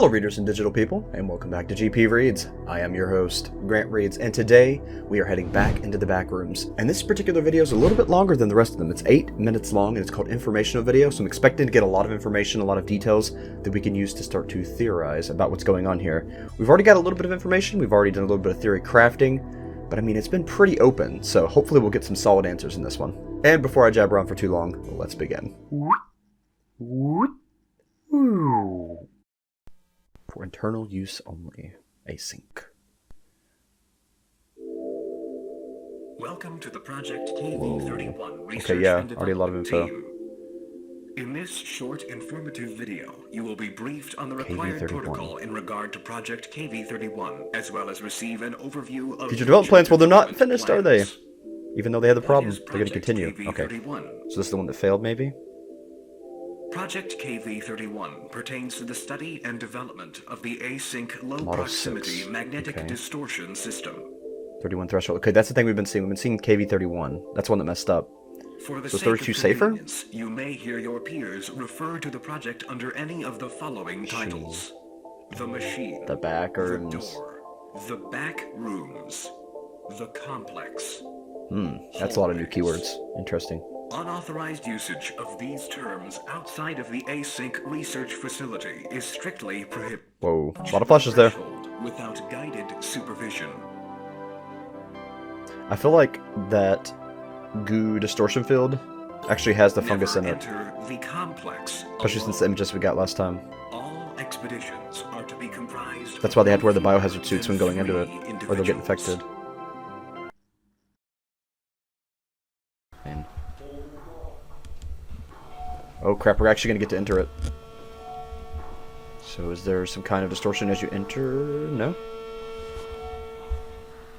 Hello readers and digital people, and welcome back to GP Reads. I am your host, Grant Reads, and today we are heading back into the Backrooms. And this particular video is a little bit longer than the rest of them. It's 8 minutes long, and it's called Informational Video, so I'm expecting to get a lot of information, a lot of details that we can use to start to theorize about what's going on here. We've already got a little bit of information, we've already done a little bit of theory crafting, but I mean, it's been pretty open, so hopefully we'll get some solid answers in this one. And before I jabber on for too long, let's begin. For internal use only. Async. Welcome to the Project KV-31 Research Okay, yeah, and already a lot of info. Team. In this short, informative video, you will be briefed on the required KV-31. protocol in regard to Project KV-31, as well as receive an overview of Future development plans. Well, they're not finished, are they? plans. Even though they had the problem, What is they're going to Project continue. Okay. KV-31? So this is the one that failed, maybe? Project KV-31 pertains to the study and development of the async low-proximity 6. magnetic Okay. distortion system. 31 threshold. Okay, that's the thing we've been seeing. We've been seeing KV-31. That's one that messed up. For the So sake 32 of safer? convenience, you may hear your peers refer to the project under any of the following titles: the machine, The Backrooms. the door, the back rooms, the complex. That's a lot of new keywords. Interesting. Unauthorized usage of these terms outside of the async research facility is strictly prohibited. Whoa, a lot of flashes there. Without guided supervision. I feel like that goo distortion field actually has the fungus in Never it. enter the complex Especially since the alone. images we got last time. All expeditions are to be comprised. That's why they have to wear the of biohazard suits when going into it, 3 or they'll get individuals. infected. Man. Oh crap, we're actually gonna get to enter it. So is there some kind of distortion as you enter? No?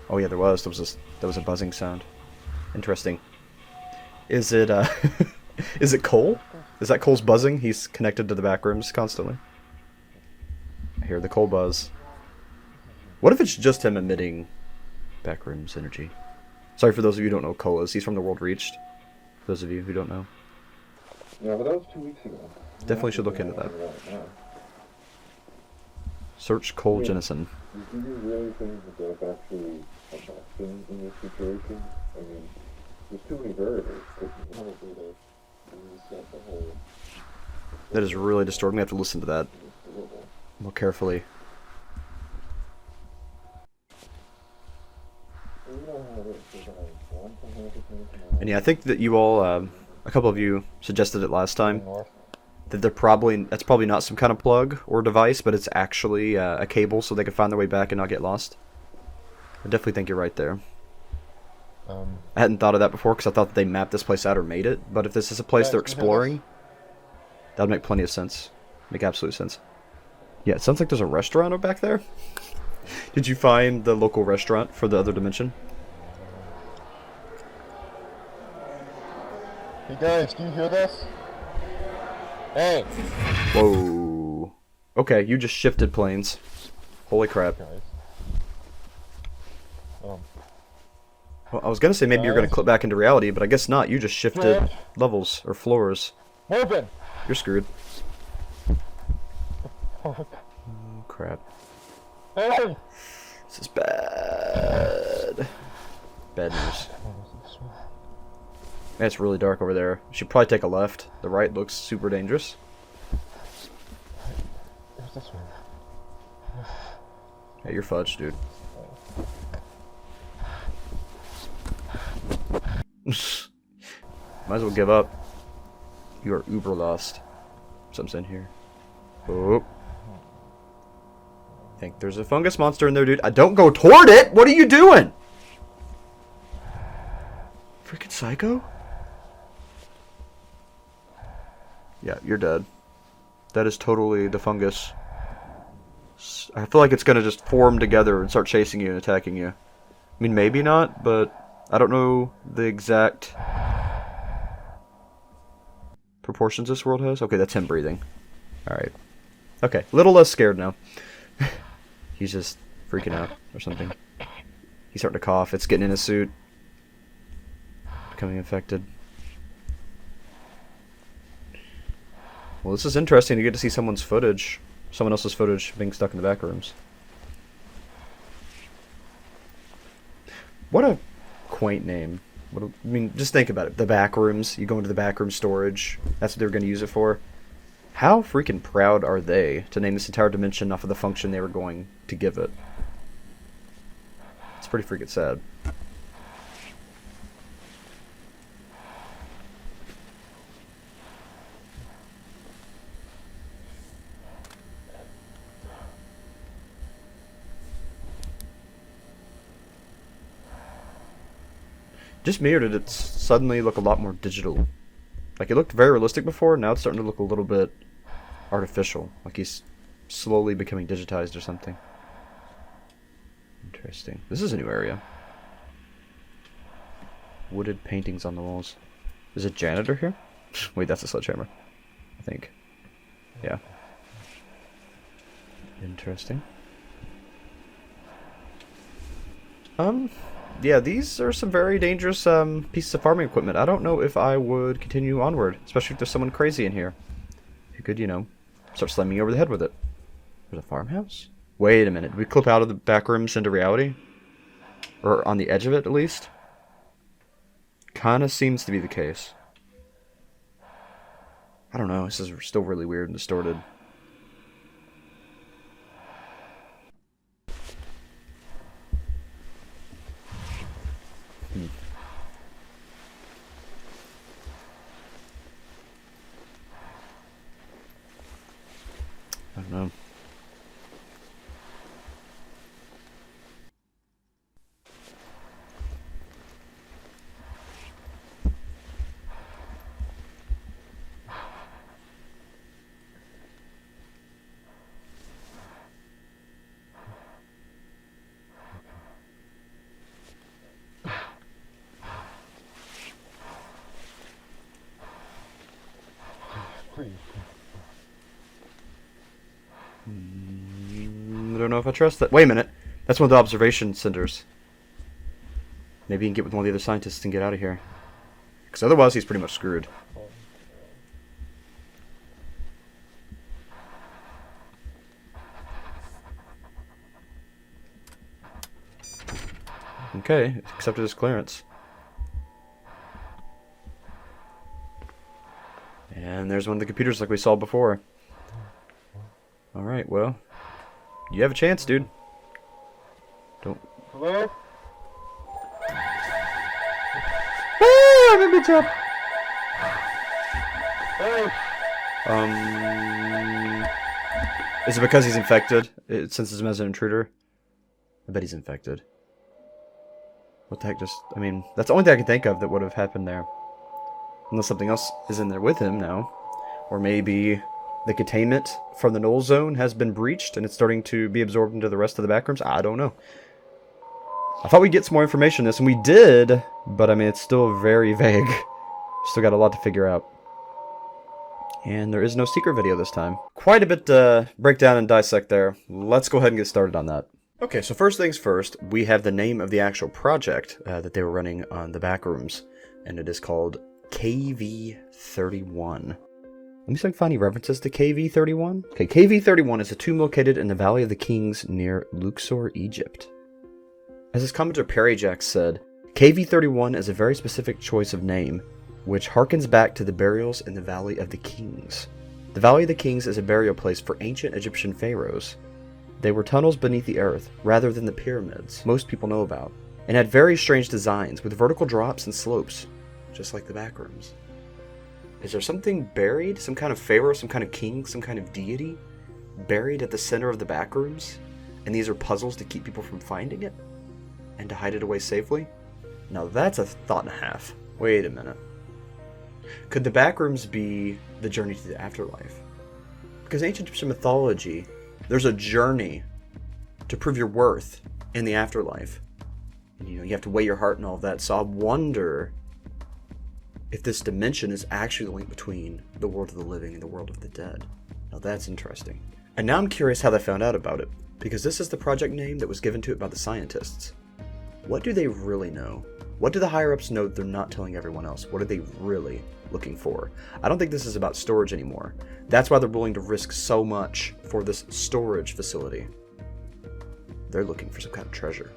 Oh yeah, there was. There was a buzzing sound. Interesting. Is it is it Cole? Is that Cole's buzzing? He's connected to the Backrooms constantly. I hear the Cole buzz. What if it's just him emitting Backrooms energy? Sorry for those of you who don't know who Cole is. He's from The World Reached. For those of you who don't know. Yeah, but that was 2 weeks ago. Definitely should look into that. Search Cole Jennison. Do you really think that there's actually a vaccine in this situation? I mean, there's too many variables. Probably to reset the whole... That is really distorting. We have to listen to that more carefully. And yeah, I think that you all, a couple of you suggested it last time, that that's probably not some kind of plug or device, but it's actually a cable so they can find their way back and not get lost. I definitely think you're right there. I hadn't thought of that before because I thought that they mapped this place out or made it, but if this is a place they're exploring, that would make plenty of sense. Make absolute sense. Yeah, it sounds like there's a restaurant back there. Did you find the local restaurant for the other dimension? Hey guys, can you hear this? Hey! Whoa. Okay, you just shifted planes. Holy crap. Guys. Well, I was gonna say maybe you're gonna clip back into reality, but I guess not. You just shifted levels or floors. Open! You're screwed. Oh, crap. Hey! This is bad. Bad news. Man, it's really dark over there. You should probably take a left. The right looks super dangerous. Where's this one? Hey, you're fudged, dude. Might as well give up. You are uber lost. Something's in here. Oh. I think there's a fungus monster in there, dude. Don't go toward it! What are you doing? Freaking psycho? Yeah, you're dead. That is totally the fungus. I feel like it's gonna just form together and start chasing you and attacking you. I mean, maybe not, but I don't know the exact proportions this world has. Okay, that's him breathing. Alright. Okay, a little less scared now. He's just freaking out or something. He's starting to cough. It's getting in his suit. Becoming infected. Well, this is interesting to get to see someone's footage. Someone else's footage being stuck in the back rooms. What a quaint name. I mean, just think about it. The back rooms. You go into the back room storage. That's what they're going to use it for. How freaking proud are they to name this entire dimension off of the function they were going to give it? It's pretty freaking sad. Just me, or did it suddenly look a lot more digital? Like, it looked very realistic before, now it's starting to look a little bit artificial. Like he's slowly becoming digitized or something. Interesting. This is a new area. Wooded paintings on the walls. Is a janitor here? Wait, that's a sledgehammer. I think. Yeah. Interesting. Yeah, these are some very dangerous pieces of farming equipment. I don't know if I would continue onward, especially if there's someone crazy in here who could, you know, start slamming you over the head with it. There's a farmhouse? Wait a minute. Did we clip out of the back rooms into reality? Or on the edge of it, at least? Kinda seems to be the case. I don't know. This is still really weird and distorted. I don't know. I don't know if I trust that. Wait a minute. That's one of the observation centers. Maybe he can get with one of the other scientists and get out of here. Because otherwise he's pretty much screwed. Okay, accepted his clearance. And there's one of the computers like we saw before. Alright, well. You have a chance, dude. Don't. Hello? Ah, I'm in the job. Hey! Is it because he's infected? It senses him as an intruder? I bet he's infected. What the heck just... I mean, that's the only thing I can think of that would have happened there. Unless something else is in there with him now. Or maybe the containment from the null zone has been breached and it's starting to be absorbed into the rest of the backrooms. I don't know. I thought we'd get some more information on this, and we did, but I mean, it's still very vague. Still got a lot to figure out. And there is no secret video this time. Quite a bit to break down and dissect there. Let's go ahead and get started on that. Okay, so first things first, we have the name of the actual project that they were running on the Backrooms, and it is called KV-31. Let me see if I can find any references to KV-31. Okay, KV-31 is a tomb located in the Valley of the Kings near Luxor, Egypt. As his commenter Perry Jack said, KV-31 is a very specific choice of name, which harkens back to the burials in the Valley of the Kings. The Valley of the Kings is a burial place for ancient Egyptian pharaohs. They were tunnels beneath the earth, rather than the pyramids most people know about, and had very strange designs with vertical drops and slopes, just like the Backrooms. Is there something buried? Some kind of pharaoh, some kind of king, some kind of deity buried at the center of the Backrooms? And these are puzzles to keep people from finding it? And to hide it away safely? Now that's a thought and a half. Wait a minute. Could the Backrooms be the journey to the afterlife? Because in ancient Egyptian mythology, there's a journey to prove your worth in the afterlife. And you know, you have to weigh your heart and all of that. So I wonder if this dimension is actually the link between the world of the living and the world of the dead. Now that's interesting. And now I'm curious how they found out about it, because this is the project name that was given to it by the scientists. What do they really know? What do the higher-ups know that they're not telling everyone else? What are they really looking for? I don't think this is about storage anymore. That's why they're willing to risk so much for this storage facility. They're looking for some kind of treasure.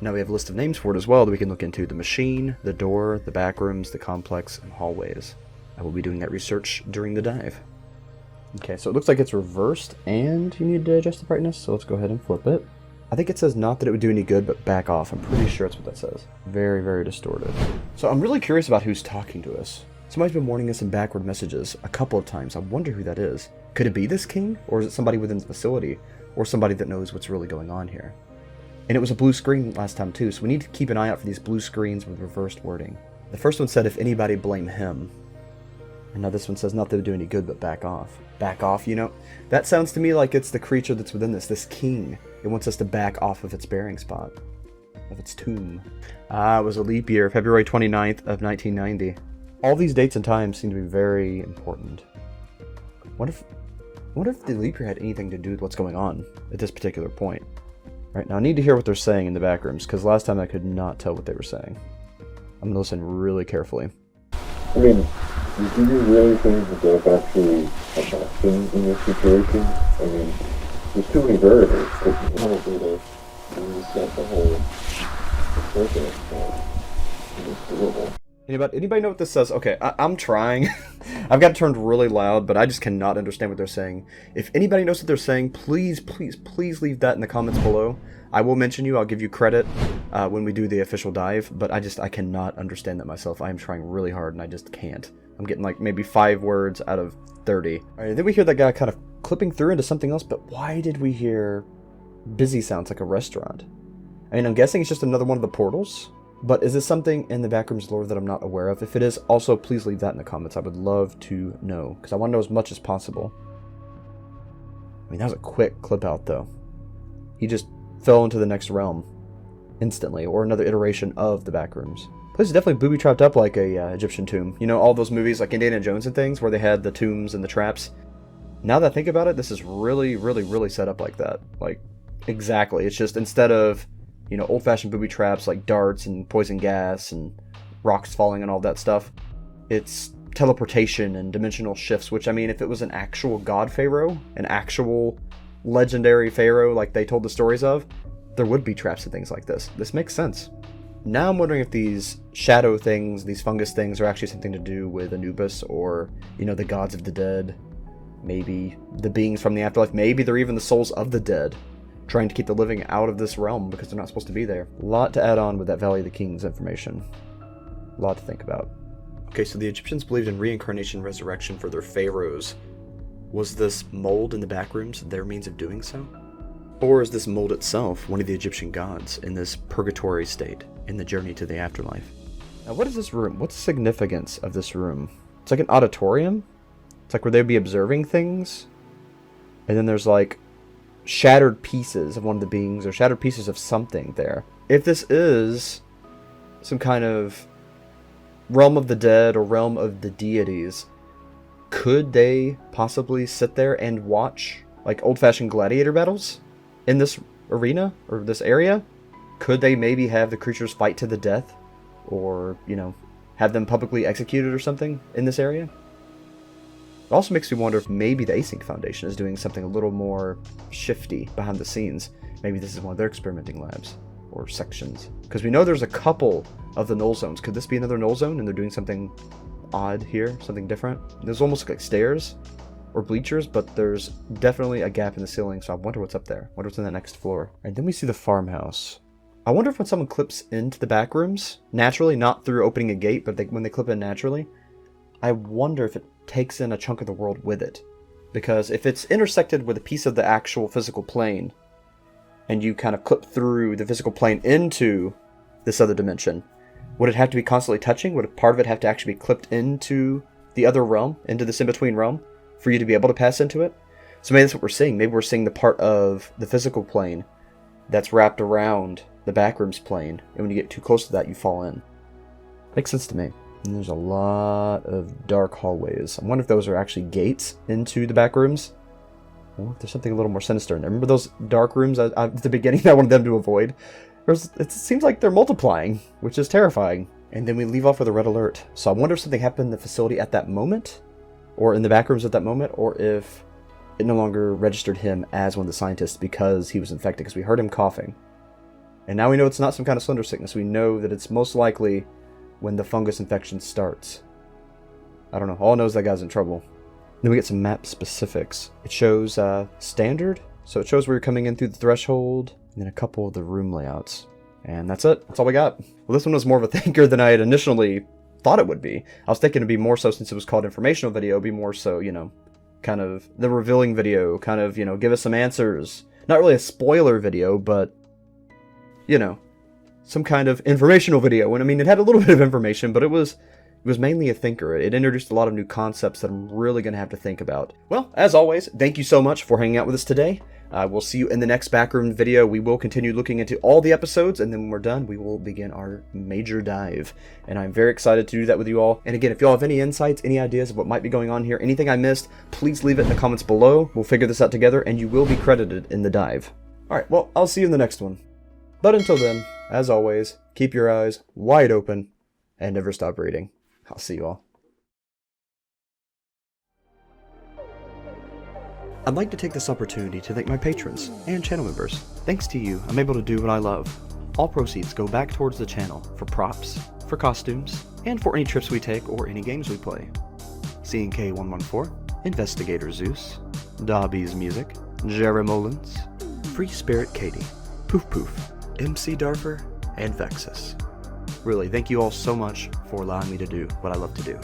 Now we have a list of names for it as well that we can look into. The machine, the door, the backrooms, the complex, and hallways. I will be doing that research during the dive. Okay, so it looks like it's reversed and you need to adjust the brightness, so let's go ahead and flip it. I think it says not that it would do any good, but back off. I'm pretty sure that's what that says. Very, very distorted. So I'm really curious about who's talking to us. Somebody's been warning us in backward messages a couple of times. I wonder who that is. Could it be this king? Or is it somebody within the facility? Or somebody that knows what's really going on here? And it was a blue screen last time too, so we need to keep an eye out for these blue screens with reversed wording. The first one said, if anybody, blame him. And now this one says, not that it would do any good, but back off. Back off, you know? That sounds to me like it's the creature that's within this king. It wants us to back off of its bearing spot. Of its tomb. It was a leap year, February 29th of 1990. All these dates and times seem to be very important. What if the leap year had anything to do with what's going on at this particular point? Right, now I need to hear what they're saying in the back rooms, because last time I could not tell what they were saying. I'm going to listen really carefully. I mean, do you really think that that's actually a blessing in this situation? I mean, there's too many variables. Honestly, they reset the whole circuit. It's doable. Anybody know what this says? Okay, I'm trying. I've got it turned really loud, but I just cannot understand what they're saying. If anybody knows what they're saying, please, please, please leave that in the comments below. I will mention you. I'll give you credit when we do the official dive, but I cannot understand that myself. I am trying really hard, and I just can't. I'm getting like maybe 5 words out of 30. All right, then we hear that guy kind of clipping through into something else, but why did we hear busy sounds like a restaurant? I mean, I'm guessing it's just another one of the portals. But is this something in the Backrooms lore that I'm not aware of? If it is, also please leave that in the comments. I would love to know, because I want to know as much as possible. I mean, that was a quick clip out, though. He just fell into the next realm instantly, or another iteration of the Backrooms. Place is definitely booby-trapped up like a Egyptian tomb. You know, all those movies like Indiana Jones and things, where they had the tombs and the traps. Now that I think about it, this is really, really, really set up like that. Like, exactly. It's just instead of, you know, old-fashioned booby traps like darts and poison gas and rocks falling and all that stuff. It's teleportation and dimensional shifts, which, I mean, if it was an actual god pharaoh, an actual legendary pharaoh like they told the stories of, there would be traps and things like this. This makes sense. Now I'm wondering if these shadow things, these fungus things, are actually something to do with Anubis or, you know, the gods of the dead. Maybe the beings from the afterlife. Maybe they're even the souls of the dead, trying to keep the living out of this realm because they're not supposed to be there. A lot to add on with that Valley of the Kings information. A lot to think about. Okay, so the Egyptians believed in reincarnation resurrection for their pharaohs. Was this mold in the backrooms their means of doing so? Or is this mold itself one of the Egyptian gods in this purgatory state, in the journey to the afterlife? Now, what is this room? What's the significance of this room? It's like an auditorium? It's like where they'd be observing things? And then there's like shattered pieces of one of the beings, or shattered pieces of something there. If this is some kind of realm of the dead or realm of the deities, could they possibly sit there and watch like old-fashioned gladiator battles in this arena or this area? Could they maybe have the creatures fight to the death, or, you know, have them publicly executed or something in this area? It also makes me wonder if maybe the Async Foundation is doing something a little more shifty behind the scenes. Maybe this is one of their experimenting labs or sections. Because we know there's a couple of the null zones. Could this be another null zone and they're doing something odd here? Something different? There's almost like stairs or bleachers, but there's definitely a gap in the ceiling, so I wonder what's up there. I wonder what's in that next floor. And then we see the farmhouse. I wonder if when someone clips into the back rooms, naturally, not through opening a gate, but when they clip in naturally, I wonder if it takes in a chunk of the world with it. Because if it's intersected with a piece of the actual physical plane, and you kind of clip through the physical plane into this other dimension, would it have to be constantly touching? Would a part of it have to actually be clipped into the other realm, into this in-between realm, for you to be able to pass into it? So maybe that's what we're seeing. Maybe we're seeing the part of the physical plane that's wrapped around the backrooms plane, and when you get too close to that, you fall in. Makes sense to me. And there's a lot of dark hallways. I wonder if those are actually gates into the back rooms, or if there's something a little more sinister in there. Remember those dark rooms at the beginning that I wanted them to avoid? It seems like they're multiplying, which is terrifying. And then we leave off with a red alert. So I wonder if something happened in the facility at that moment, or in the backrooms at that moment, or if it no longer registered him as one of the scientists because he was infected, because we heard him coughing. And now we know it's not some kind of slender sickness. We know that it's most likely when the fungus infection starts. I don't know. All I know is that guy's in trouble. Then we get some map specifics. It shows standard, so it shows where you're coming in through the threshold, and then a couple of the room layouts. And that's it. That's all we got. Well, this one was more of a thinker than I had initially thought it would be. I was thinking it'd be more so, since it was called informational video, it'd be more so, you know, kind of the revealing video, kind of, you know, give us some answers. Not really a spoiler video, but, you know, some kind of informational video. And I mean, it had a little bit of information, but it was mainly a thinker. It introduced a lot of new concepts that I'm really going to have to think about. Well, as always, thank you so much for hanging out with us today. We'll see you in the next Backroom video. We will continue looking into all the episodes, and then when we're done, we will begin our major dive. And I'm very excited to do that with you all. And again, if you all have any insights, any ideas of what might be going on here, anything I missed, please leave it in the comments below. We'll figure this out together, and you will be credited in the dive. Alright, well, I'll see you in the next one. But until then, as always, keep your eyes wide open, and never stop reading. I'll see you all. I'd like to take this opportunity to thank my patrons and channel members. Thanks to you, I'm able to do what I love. All proceeds go back towards the channel for props, for costumes, and for any trips we take or any games we play. CNK114, Investigator Zeus, Dobby's Music, Jerry Mullins, Free Spirit Katie, Poof Poof, MC Darfer, and Vexus. Really, thank you all so much for allowing me to do what I love to do.